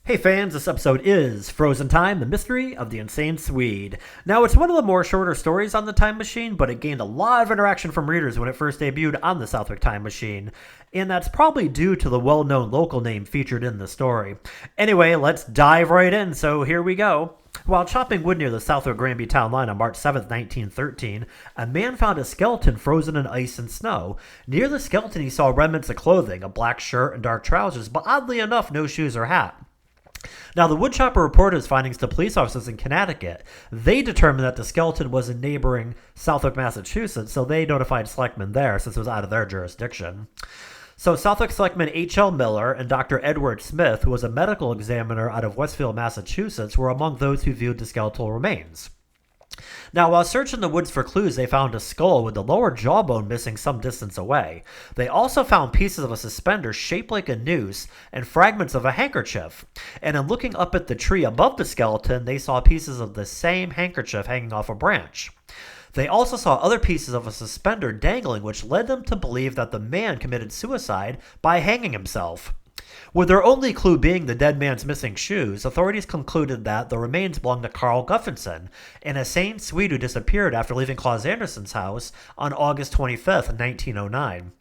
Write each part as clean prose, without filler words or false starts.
Hey fans, this episode is Frozen Time, the Mystery of the Insane Swede. Now, it's one of the more shorter stories on the Time Machine, but it gained a lot of interaction from readers when it first debuted on the Southwick Time Machine, and that's probably due to the well-known local name featured in the story. Anyway, let's dive right in, so here we go. While chopping wood near the Southwick Granby town line on March 7, 1913, a man found a skeleton frozen in ice and snow. Near the skeleton, he saw remnants of clothing, a black shirt and dark trousers, but oddly enough, no shoes or hat. Now, the woodchopper reported his findings to police officers in Connecticut. They determined that the skeleton was in neighboring Southwick, Massachusetts, so they notified selectmen there since it was out of their jurisdiction. So Southwick Selectman H.L. Miller and Dr. Edward Smith, who was a medical examiner out of Westfield, Massachusetts, were among those who viewed the skeletal remains. Now, while searching the woods for clues, they found a skull with the lower jawbone missing some distance away. They also found pieces of a suspender shaped like a noose and fragments of a handkerchief. And in looking up at the tree above the skeleton, they saw pieces of the same handkerchief hanging off a branch. They also saw other pieces of a suspender dangling, which led them to believe that the man committed suicide by hanging himself. With their only clue being the dead man's missing shoes, authorities concluded that the remains belonged to Carl Gustafson, an insane Swede who disappeared after leaving Claus Anderson's house on August 25th, 1909.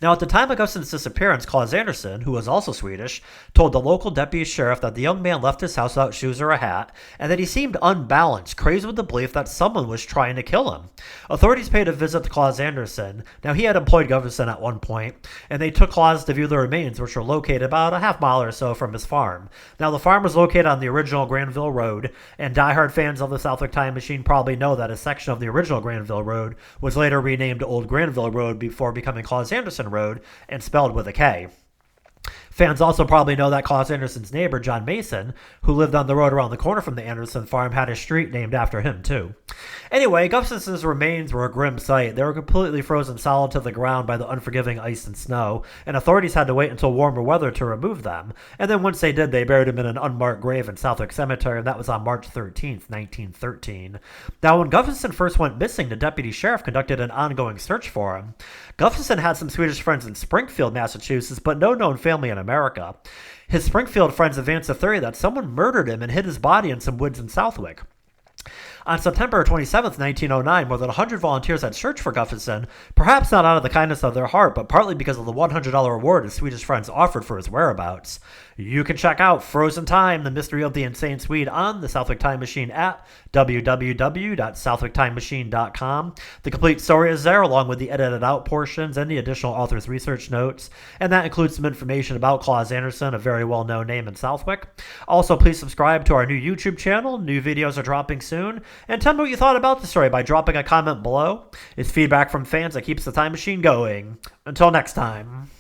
Now, at the time of Gustafson's disappearance, Claus Anderson, who was also Swedish, told the local deputy sheriff that the young man left his house without shoes or a hat, and that he seemed unbalanced, crazed with the belief that someone was trying to kill him. Authorities paid a visit to Claus Anderson. Now, he had employed Gustafson at one point, and they took Claus to view the remains, which were located about a half mile or so from his farm. Now, the farm was located on the original Granville Road, and diehard fans of the Southwick Time Machine probably know that a section of the original Granville Road was later renamed Old Granville Road before becoming Claus Anderson Road and spelled with a K. Fans also probably know that Claus Anderson's neighbor, John Mason, who lived on the road around the corner from the Anderson farm, had a street named after him, too. Anyway, Gustafson's remains were a grim sight. They were completely frozen solid to the ground by the unforgiving ice and snow, and authorities had to wait until warmer weather to remove them. And then once they did, they buried him in an unmarked grave in Southwick Cemetery, and that was on March 13th, 1913. Now, when Gustafson first went missing, the deputy sheriff conducted an ongoing search for him. Gustafson had some Swedish friends in Springfield, Massachusetts, but no known family in America. His Springfield friends advanced a theory that someone murdered him and hid his body in some woods in Southwick. On September 27, 1909, more than 100 volunteers had searched for Gustafson, perhaps not out of the kindness of their heart, but partly because of the $100 reward his Swedish friends offered for his whereabouts. You can check out Frozen Time, the Mystery of the Insane Swede on the Southwick Time Machine at www.southwicktimemachine.com. The complete story is there, along with the edited out portions and the additional author's research notes, and that includes some information about Claus Anderson, a very well-known name in Southwick. Also, please subscribe to our new YouTube channel. New videos are dropping soon. And tell me what you thought about the story by dropping a comment below. It's feedback from fans that keeps the Time Machine going. Until next time.